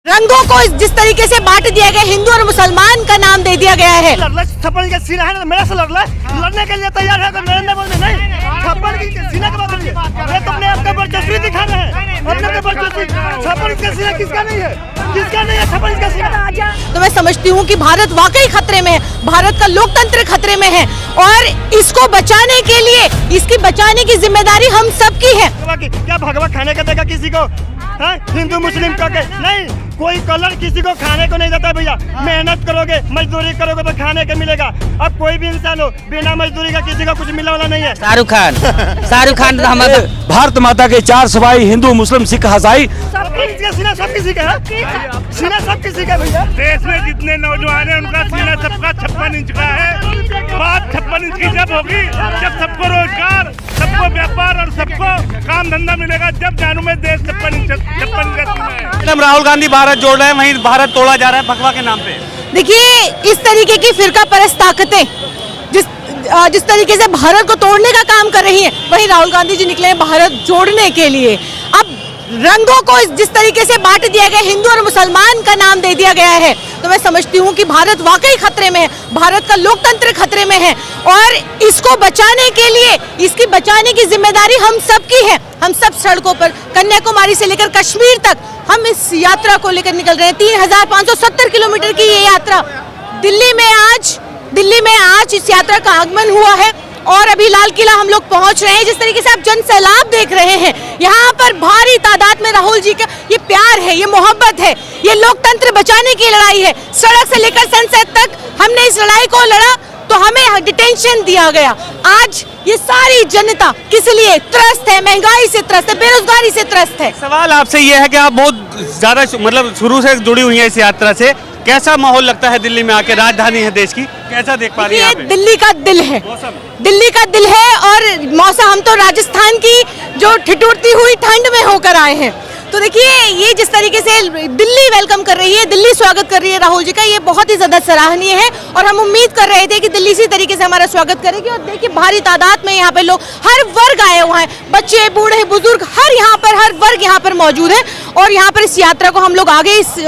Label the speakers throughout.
Speaker 1: रंगों को जिस तरीके से बांट दिया गया, हिंदू और मुसलमान का नाम दे दिया गया है।
Speaker 2: छप्पन का सीना है ना, मेरे से लड़ने के लिए तैयार है, नरेंद्र मोदी नहीं। छप्पन की सीना के बात ये तो अपने आप का वर्चस्वी दिखा रहे हैं, अपने वर्चस्वी। छप्पन का सीना किसका नहीं है, किसका नहीं है छप्पन का सीना।
Speaker 1: तो मैं समझती हूँ कि भारत वाकई खतरे में है, भारत का लोकतंत्र खतरे में है और इसको बचाने के लिए, इसकी बचाने की जिम्मेदारी हम सबकी है।
Speaker 2: क्या भगवा खाने का देगा किसी को? हिंदू मुस्लिम का नहीं, कोई कलर किसी को खाने को नहीं देता भैया। मेहनत करोगे, मजदूरी करोगे तो खाने को मिलेगा। अब कोई भी इंसान हो, बिना मजदूरी का किसी का कुछ मिलने वाला नहीं है।
Speaker 3: शाहरुख खान
Speaker 4: भारत माता के 4 सवाई, हिंदू मुस्लिम सिख ईसाई,
Speaker 2: सीना सब किसी का है, सीना सब किसी का भैया।
Speaker 5: देश में जितने नौजवान हैं उनका सीना सबका 56 इंच का है। बात 56 इंच की जब होगी जब सबको रोजगार, सबको व्यापार और सबको काम धंधा मिलेगा, जब जानू में देश 56 इंच है।
Speaker 4: राहुल गांधी भारत जोड़ रहे हैं, वहीं भारत तोड़ा जा रहा है भगवा के नाम पे।
Speaker 1: देखिए, इस तरीके की फिरका परस्त ताकतें जिस तरीके से भारत को तोड़ने का काम कर रही हैं, वहीं राहुल गांधी जी निकले हैं भारत जोड़ने के लिए। अब रंगों को जिस तरीके से बांट दिया गया, हिंदू और मुसलमान का नाम दे दिया गया है, तो मैं समझती हूँ कि भारत वाकई खतरे में है, भारत का लोकतंत्र खतरे में है और इसको बचाने के लिए, इसकी बचाने की जिम्मेदारी हम सबकी है। हम सब सड़कों पर, कन्याकुमारी से लेकर कश्मीर तक हम इस यात्रा को लेकर निकल रहे हैं। 3570 किलोमीटर की ये यात्रा दिल्ली में आज इस यात्रा का आगमन हुआ है और अभी लाल किला हम लोग पहुंच रहे हैं। जिस तरीके से आप जन सैलाब देख रहे हैं, यहाँ पर भारी तादाद में राहुल जी का ये प्यार है, ये मोहब्बत है, ये लोकतंत्र बचाने की लड़ाई है। सड़क से लेकर संसद तक हमने इस लड़ाई को लड़ा तो हमें डिटेंशन दिया गया। आज ये सारी जनता किस लिए त्रस्त है? महंगाई से त्रस्त है, बेरोजगारी से त्रस्त है।
Speaker 4: सवाल आपसे ये है कि आप बहुत ज्यादा मतलब शुरू से जुड़ी हुई हैं इस यात्रा से, कैसा माहौल लगता है दिल्ली में आके? राजधानी है देश की, कैसा देख पा रही हैं?
Speaker 1: ये दिल्ली का दिल है, दिल्ली का दिल है और मौसम, हम तो राजस्थान की जो ठिठुरती हुई ठंड में होकर आए हैं। तो देखिए, ये जिस तरीके से दिल्ली वेलकम कर रही है, दिल्ली स्वागत कर रही है राहुल जी का, ये बहुत ही ज्यादा सराहनीय है और हम उम्मीद कर रहे थे कि दिल्ली इसी तरीके से हमारा स्वागत करेगी। और देखिए, भारी तादाद में यहाँ पे लोग, हर वर्ग आए हुए हैं, बच्चे, बूढ़े, बुजुर्ग, हर वर्ग यहाँ पर मौजूद है और यहाँ पर इस यात्रा को हम लोग आगे इस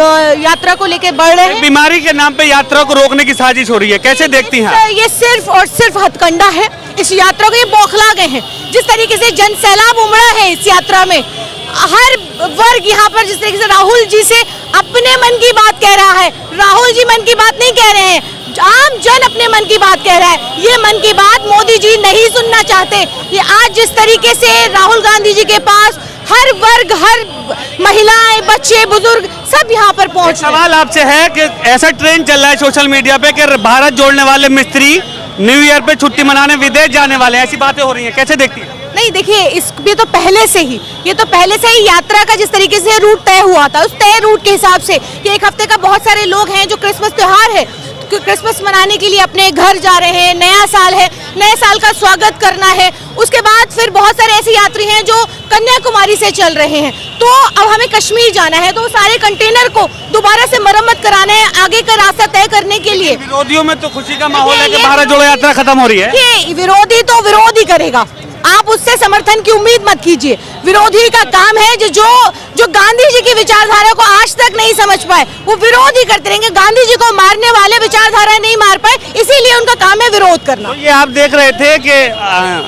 Speaker 1: यात्रा को लेकर बढ़ रहे हैं।
Speaker 4: बीमारी के नाम पे यात्रा को रोकने की साजिश हो रही है, कैसे देखती हैं?
Speaker 1: ये सिर्फ और सिर्फ हथकंडा है इस यात्रा को, ये बौखला गए हैं। जिस तरीके से जन सैलाब उमड़ा है इस यात्रा में, हर वर्ग यहाँ पर जिस तरीके से राहुल जी से अपने मन की बात कह रहा है, राहुल जी मन की बात नहीं कह रहे हैं, आम जन अपने मन की बात कह रहा है। ये मन की बात मोदी जी नहीं सुनना चाहते। ये आज जिस तरीके से राहुल गांधी जी के पास हर वर्ग, हर महिलाएं, बच्चे, बुजुर्ग सब यहाँ पर पहुँच।
Speaker 4: सवाल आपसे है कि ऐसा ट्रेंड चल रहा है सोशल मीडिया पे कि भारत जोड़ने वाले मिस्त्री न्यू ईयर पे छुट्टी मनाने विदेश जाने वाले, ऐसी बातें हो रही हैं, कैसे देखती है?
Speaker 1: नहीं, देखिए, ये तो पहले से ही यात्रा का जिस तरीके से रूट तय हुआ था, उस तय रूट के हिसाब से कि एक हफ्ते का बहुत सारे लोग हैं जो क्रिसमस त्योहार है, क्रिसमस मनाने के लिए अपने घर जा रहे हैं, नया साल है, नए साल का स्वागत करना है। उसके बाद फिर बहुत सारे ऐसे यात्री हैं जो कन्याकुमारी से चल रहे हैं, तो अब हमें कश्मीर जाना है, तो सारे कंटेनर को दोबारा से मरम्मत कराना है आगे का रास्ता तय करने के लिए।
Speaker 4: विरोधियों में तो खुशी का माहौल है कि भारत जोड़ो यात्रा खत्म हो रही है।
Speaker 1: ये विरोधी तो विरोध ही करेगा, आप उससे समर्थन की उम्मीद मत कीजिए। विरोधी का काम है जो गांधी जी की विचारधारा को आज तक नहीं समझ पाए, वो विरोध ही करते रहेंगे। गांधी जी को मारने वाले विचारधारा नहीं मार पाए, इसीलिए उनका काम है विरोध करना।
Speaker 4: तो ये आप देख रहे थे कि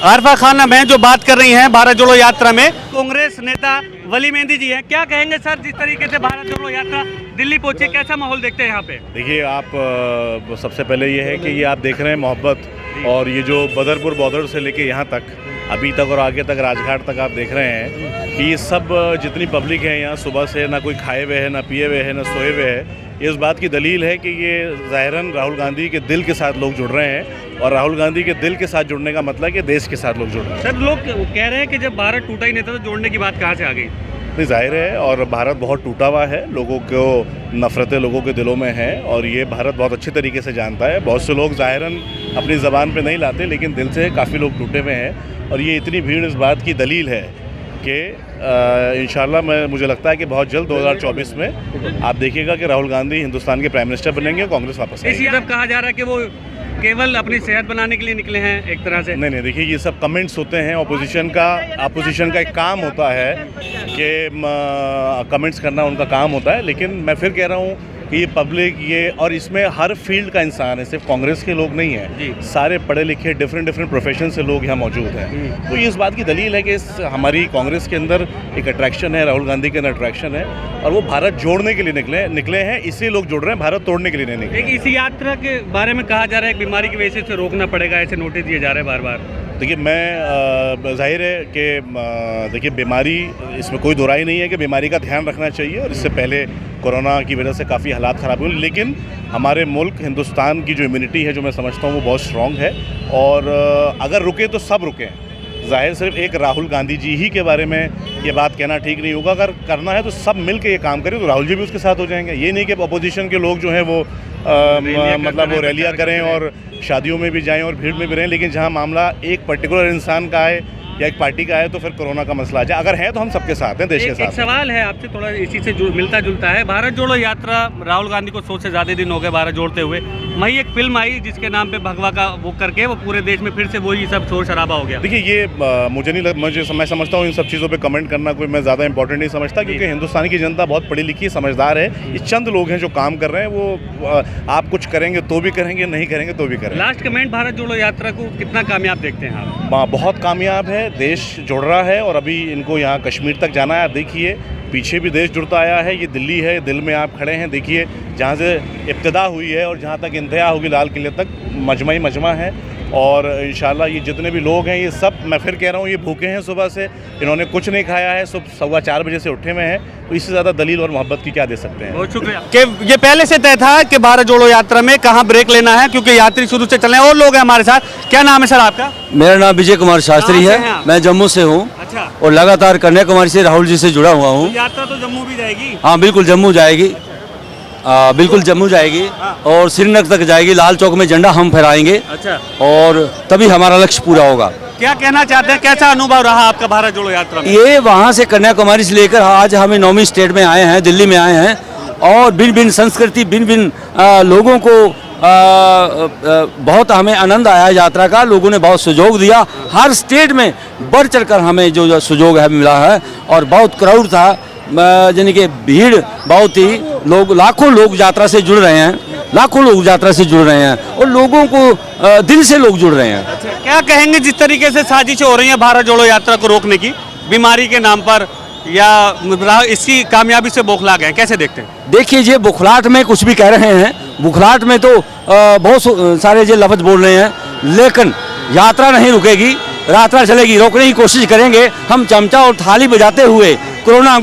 Speaker 4: आरफा खानम है जो बात कर रही हैं भारत जोड़ो यात्रा में। कांग्रेस नेता वली मेहंदी जी हैं, क्या कहेंगे सर जिस तरीके से भारत जोड़ो यात्रा दिल्ली पहुंची, कैसा माहौल देखते हैं यहाँ पे?
Speaker 6: देखिए, आप सबसे पहले ये है कि ये आप देख रहे हैं मोहब्बत, और ये जो बदरपुर बॉर्डर से लेके यहाँ तक अभी तक और आगे तक राजघाट तक आप देख रहे हैं कि ये सब जितनी पब्लिक है यहाँ, सुबह से ना कोई खाए हुए है, ना पिए हुए है, ना सोए हुए है। ये इस बात की दलील है कि ये ज़ाहिरन राहुल गांधी के दिल के साथ लोग जुड़ रहे हैं, और राहुल गांधी के दिल के साथ जुड़ने का मतलब कि देश के साथ लोग जुड़ रहे हैं।
Speaker 4: सर, लोग कह रहे हैं कि जब भारत टूटा ही नहीं था तो जोड़ने की बात कहाँ से आ गई?
Speaker 6: नहीं, जाहिर है, और भारत बहुत टूटा हुआ है, लोगों को नफ़रतें लोगों के दिलों में हैं, और ये भारत बहुत अच्छी तरीके से जानता है। बहुत से लोग ज़ाहिरन अपनी ज़बान पे नहीं लाते, लेकिन दिल से काफ़ी लोग टूटे हुए हैं, और ये इतनी भीड़ इस बात की दलील है कि इंशाल्लाह मुझे लगता है कि बहुत जल्द 2024 में आप देखिएगा कि राहुल गांधी हिंदुस्तान के प्राइम मिनिस्टर बनेंगे और कांग्रेस वापस आएगी।
Speaker 4: इसी तरफ कहा जा रहा है कि वो केवल अपनी सेहत बनाने के लिए निकले हैं एक तरह से?
Speaker 6: नहीं, देखिए ये सब कमेंट्स होते हैं अपोजिशन का एक काम होता है कि कमेंट्स करना उनका काम होता है, लेकिन मैं फिर कह रहा हूँ कि ये पब्लिक और इसमें हर फील्ड का इंसान है, सिर्फ कांग्रेस के लोग नहीं हैं, सारे पढ़े लिखे डिफरेंट प्रोफेशन से लोग यहाँ मौजूद हैं। तो ये इस बात की दलील है कि हमारी कांग्रेस के अंदर एक अट्रैक्शन है, राहुल गांधी के अंदर अट्रैक्शन है, और वो भारत जोड़ने के लिए निकले हैं, इसलिए लोग जुड़ रहे हैं, भारत तोड़ने के लिए नहीं निकले।
Speaker 4: इस यात्रा के बारे में कहा जा रहा है एक बीमारी की वजह से रोकना पड़ेगा, ऐसे नोटिस दिए जा रहे हैं बार बार।
Speaker 6: देखिए मैं जाहिर है कि देखिए बीमारी, इसमें कोई दोराई नहीं है कि बीमारी का ध्यान रखना चाहिए, और इससे पहले कोरोना की वजह से काफ़ी हालात ख़राब हुए, लेकिन हमारे मुल्क हिंदुस्तान की जो इम्यूनिटी है, जो मैं समझता हूँ वो बहुत स्ट्रॉन्ग है, और अगर रुके तो सब रुके। जाहिर सिर्फ एक राहुल गांधी जी ही के बारे में ये बात कहना ठीक नहीं होगा, अगर करना है तो सब मिल के ये काम करें, तो राहुल जी भी उसके साथ हो जाएंगे। ये नहीं कि अपोजिशन के लोग जो हैं वो मतलब वो रैलियाँ करें और शादियों में भी जाएं और भीड़ में भी रहें, लेकिन जहाँ मामला एक पर्टिकुलर इंसान का है या एक पार्टी का है तो फिर कोरोना का मसला आ जाए। अगर है तो हम सबके साथ हैं, देश के साथ।
Speaker 4: एक सवाल है आपसे, थोड़ा इसी से मिलता जुलता है। भारत जोड़ो यात्रा, राहुल गांधी को 100 से ज़्यादा दिन हो गए भारत जोड़ते हुए। वहीं एक फिल्म आई जिसके नाम पे भगवा का वो करके वो पूरे देश में फिर से वही सब शोर शराबा हो गया।
Speaker 6: देखिए ये मैं समझता हूँ इन सब चीज़ों पे कमेंट करना कोई मैं ज़्यादा इंपॉर्टेंट नहीं समझता, क्योंकि हिंदुस्तान की जनता बहुत पढ़ी लिखी समझदार है। ये चंद लोग हैं जो काम कर रहे हैं, वो आप कुछ करेंगे तो भी करेंगे, नहीं करेंगे तो भी करेंगे।
Speaker 4: लास्ट कमेंट, भारत जोड़ो यात्रा को कितना कामयाब देखते हैं आप?
Speaker 6: बहुत कामयाब है, देश जुड़ रहा है, और अभी इनको यहाँ कश्मीर तक जाना है। आप देखिए पीछे भी देश जुड़ता आया है, ये दिल्ली है, दिल में आप खड़े हैं, देखिए जहाँ से इब्तिदा हुई है और जहाँ तक इंतहा होगी लाल किले तक, मजमा ही मजमा है। और इंशाल्लाह ये जितने भी लोग हैं ये सब, मैं फिर कह रहा हूँ, ये भूखे हैं सुबह से, इन्होंने कुछ नहीं खाया है, सुबह 4:15 बजे से उठे हुए हैं, तो इससे ज़्यादा दलील और मोहब्बत की क्या दे सकते हैं।
Speaker 4: बहुत शुक्रिया। कि ये पहले से तय था कि भारत जोड़ो यात्रा में कहाँ ब्रेक लेना है, क्योंकि यात्री शुरू से चल रहे हैं। और लोग हैं हमारे साथ। क्या नाम है सर आपका?
Speaker 7: मेरा नाम विजय कुमार शास्त्री है, मैं जम्मू से हूँ।
Speaker 4: अच्छा।
Speaker 7: और लगातार कन्याकुमारी से राहुल जी से जुड़ा हुआ हूँ।
Speaker 4: यात्रा तो जम्मू भी जाएगी?
Speaker 7: हाँ बिल्कुल जम्मू जाएगी, बिल्कुल जम्मू जाएगी, और श्रीनगर तक जाएगी। लाल चौक में झंडा हम फहराएंगे।
Speaker 4: अच्छा।
Speaker 7: और तभी हमारा लक्ष्य पूरा होगा।
Speaker 4: क्या कहना चाहते हैं, कैसा अनुभव रहा आपका भारत जोड़ो यात्रा में?
Speaker 7: ये वहाँ से कन्याकुमारी से लेकर आज हम 9वीं स्टेट में आए हैं, दिल्ली में आए हैं, और भिन्न भिन्न संस्कृति, भिन्न भिन्न लोगों को बहुत हमें आनंद आया यात्रा का। लोगों ने बहुत सहयोग दिया, हर स्टेट में बढ़ चढ़कर हमें जो सहयोग है मिला है, और बहुत क्राउड था, यानी कि भीड़ बहुत ही, लोग लाखों लोग यात्रा से जुड़ रहे हैं, लाखों लोग यात्रा से जुड़ रहे हैं, और लोगों को दिल से लोग जुड़ रहे हैं।
Speaker 4: अच्छा, क्या कहेंगे जिस तरीके से साजिशें हो रही हैं भारत जोड़ो यात्रा को रोकने की, बीमारी के नाम पर, या इसकी कामयाबी से बौखला गए, कैसे देखते हैं?
Speaker 7: देखिए ये बुखलाहट में कुछ भी कह रहे हैं, बुखलाहट में तो बहुत सारे ये लफ्ज बोल रहे हैं, लेकिन यात्रा नहीं रुकेगी, यात्रा चलेगी। रोकने की कोशिश करेंगे हम, चमचा और थाली बजाते हुए कोरोना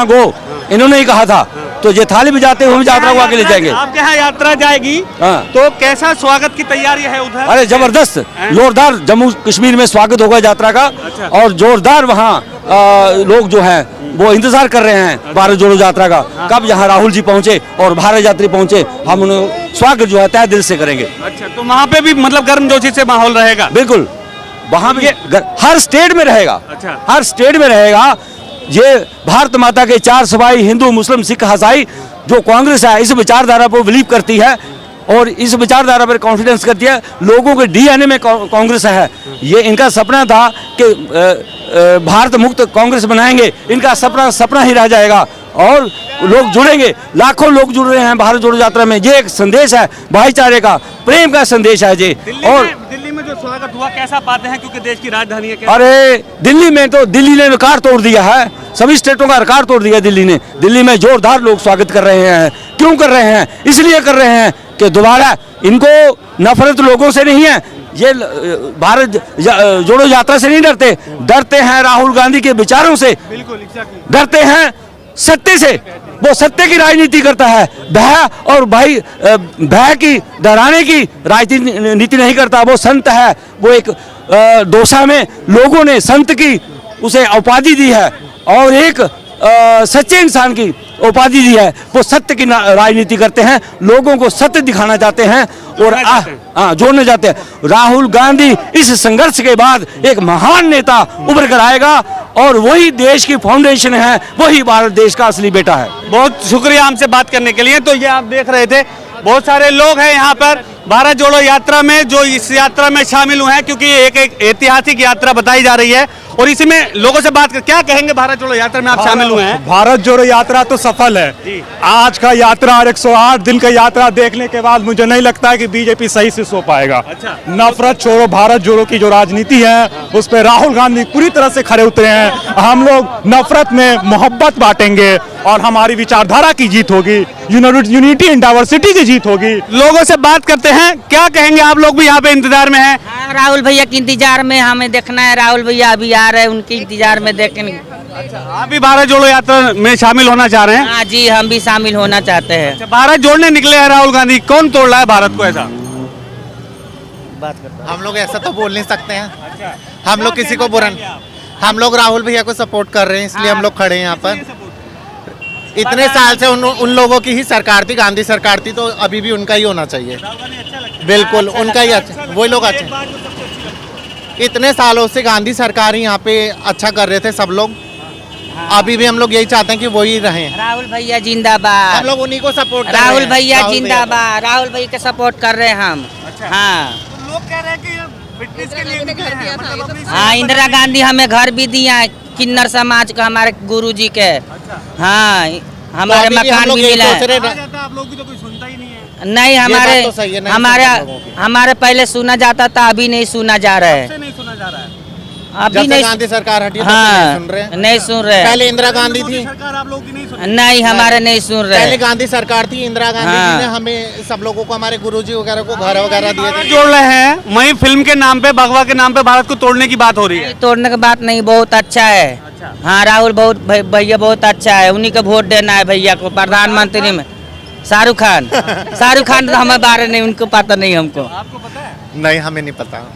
Speaker 7: गो इन्होंने ही कहा था, तो ये थाली बजाते हुए हम यात्रा को आगे ले जाएंगे।
Speaker 4: आपके यहाँ यात्रा जाएगी तो कैसा स्वागत की तैयारी है उधर?
Speaker 7: अरे जबरदस्त, जोरदार जम्मू कश्मीर में स्वागत होगा यात्रा का।
Speaker 4: अच्छा।
Speaker 7: और जोरदार वहाँ लोग जो हैं वो इंतजार कर रहे हैं भारत जोड़ो यात्रा का, कब यहाँ राहुल जी पहुँचे और भारत यात्री पहुँचे, हम उन्हें स्वागत जो है तहे दिल से करेंगे।
Speaker 4: अच्छा, तो वहाँ पे भी मतलब गर्मजोशी से माहौल रहेगा?
Speaker 7: बिल्कुल, वहाँ भी हर स्टेट में रहेगा।
Speaker 4: अच्छा।
Speaker 7: हर स्टेट में रहेगा। ये भारत माता के 4 सवाई, हिंदू मुस्लिम सिख ईसाई, जो कांग्रेस है इस विचारधारा पर बिलीव करती है और इस विचारधारा पर कॉन्फिडेंस करती है। लोगों के डीएनए में कांग्रेस है। ये इनका सपना था कि भारत मुक्त कांग्रेस बनाएंगे, इनका सपना ही रह जाएगा, और लोग जुड़ेंगे, लाखों लोग जुड़ रहे हैं भारत जोड़ो यात्रा में। ये एक संदेश है भाईचारे का, प्रेम का संदेश है ये। और
Speaker 4: दिल्ली में जो स्वागत हुआ कैसा पाते हैं, क्योंकि देश की राजधानी है?
Speaker 7: अरे दिल्ली में तो दिल्ली ने रिकॉर्ड तोड़ दिया है, सभी स्टेटों का रिकॉर्ड तोड़ दिया दिल्ली ने। दिल्ली में जोरदार लोग स्वागत कर रहे हैं। क्यों कर रहे हैं? इसलिए कर रहे हैं कि दोबारा इनको नफरत लोगों से नहीं है, ये भारत जोड़ो यात्रा से नहीं डरते हैं राहुल गांधी के विचारों से, डरते हैं सत्य से। वो सत्य की राजनीति करता है, भय की, डराने की राजनीति नहीं करता। वो संत है, वो एक दोसा में लोगों ने संत की उसे उपाधि दी है, और एक सच्चे इंसान की उपाधि दी है। वो सत्य की राजनीति करते हैं, लोगों को सत्य दिखाना चाहते हैं और जोड़ने जाते हैं। राहुल गांधी इस संघर्ष के बाद एक महान नेता उभर कर आएगा, और वही देश की फाउंडेशन है, वही भारत देश का असली बेटा है।
Speaker 4: बहुत शुक्रिया हमसे बात करने के लिए। तो ये आप देख रहे थे, बहुत सारे लोग हैं यहाँ पर भारत जोड़ो यात्रा में जो इस यात्रा में शामिल हुए हैं, क्योंकि एक ऐतिहासिक यात्रा बताई जा रही है और इसी में लोगों से बात कर क्या कहेंगे। भारत जोड़ो यात्रा में आप शामिल हुए हैं।
Speaker 8: भारत जोड़ो यात्रा तो सफल है। आज का यात्रा और 108 दिन का यात्रा देखने के बाद मुझे नहीं लगता है कि बीजेपी सही से सो पाएगा।
Speaker 4: अच्छा।
Speaker 8: नफरत छोड़ो भारत जोड़ो की जो राजनीति है उस पर राहुल गांधी पूरी तरह से खड़े उतरे हैं। हम लोग नफरत में मोहब्बत बांटेंगे और हमारी विचारधारा की जीत होगी, यूनिटी इन डाइवर्सिटी की जीत होगी।
Speaker 4: लोगों से बात करते हैं, क्या कहेंगे। आप लोग भी यहाँ पे इंतजार में हैं।
Speaker 3: हाँ, राहुल भैया के इंतजार में हमें देखना है। राहुल भैया अभी आ रहे हैं, उनके इंतजार में देखेंगे।
Speaker 4: आप भी भारत जोड़ो यात्रा में शामिल होना चाह रहे हैं।
Speaker 3: हाँ जी, हम भी शामिल होना चाहते हैं।
Speaker 4: अच्छा, भारत जोड़ने निकले हैं राहुल गांधी, कौन तोड़ रहा है भारत को? ऐसा
Speaker 9: हम लोग ऐसा तो बोल नहीं सकते हैं। हम लोग किसी को बुरा, हम लोग राहुल भैया को सपोर्ट कर रहे हैं, इसलिए हम लोग खड़े हैं यहाँ पर। इतने साल से उन लोगों की ही सरकार थी, गांधी सरकार थी, तो अभी भी उनका ही होना चाहिए। बिल्कुल उनका ही अच्छा, वही लोग अच्छे। इतने सालों से गांधी सरकार ही यहाँ पे अच्छा कर रहे थे सब लोग। अभी भी हम लोग यही चाहते हैं कि वही रहें।
Speaker 3: राहुल भैया जिंदाबाद।
Speaker 9: हम लोग उन्हीं को सपोर्ट कर रहे हैं।
Speaker 3: राहुल भैया जिंदाबाद। राहुल भैया के सपोर्ट कर रहे हैं हम। हाँ
Speaker 4: लोग कह रहे हैं कि फिटनेस के लिए निकले हैं, मतलब अपनी
Speaker 3: हाँ, इंदिरा गांधी हमें घर भी दिया है, किन्नर समाज का, हमारे गुरु जी के। हाँ, हमारे
Speaker 9: तो अभी हम
Speaker 3: मकान
Speaker 9: लोग
Speaker 3: भी
Speaker 9: यही
Speaker 3: मिला
Speaker 9: सोच रहे
Speaker 3: है।
Speaker 9: हैं।
Speaker 4: आप लोग भी तो कोई सुनता ही नहीं है।
Speaker 3: नहीं, हमारे
Speaker 9: बात तो सही है, नहीं
Speaker 3: हमारे
Speaker 9: सुनते लोगों की।
Speaker 3: हमारे पहले सुना जाता था, अभी नहीं सुना जा रहा है।
Speaker 4: नहीं सुना जा रहा है।
Speaker 3: अभी
Speaker 9: जब से
Speaker 3: नहीं
Speaker 9: गांधी सरकार हटी है, तब से
Speaker 3: हाँ,
Speaker 9: नहीं सुन रहे हैं।
Speaker 3: नहीं सुन रहे।
Speaker 9: पहले इंदिरा गांधी थी,
Speaker 4: सरकार आप लोग की नहीं सुनी।
Speaker 3: नहीं, हमारे नहीं सुन
Speaker 9: पहले
Speaker 3: रहे।
Speaker 9: गांधी सरकार थी, इंदिरा गांधी
Speaker 3: हाँ।
Speaker 9: जी ने हमें सब लोगों को, हमारे गुरुजी वगैरह को घर वगैरह दिए थे।
Speaker 4: जोड़ रहे हैं, वहीं फिल्म के नाम पे, भगवा के नाम पे भारत को तोड़ने की बात हो रही है।
Speaker 3: तोड़ने की बात नहीं, बहुत अच्छा है। हाँ, राहुल बहुत भैया बहुत अच्छा है, उन्हीं को वोट देना है भैया को प्रधानमंत्री में। शाहरुख खान तो हमें बारे नहीं, उनको पता नहीं हमको।
Speaker 9: नहीं, हमें नहीं पता।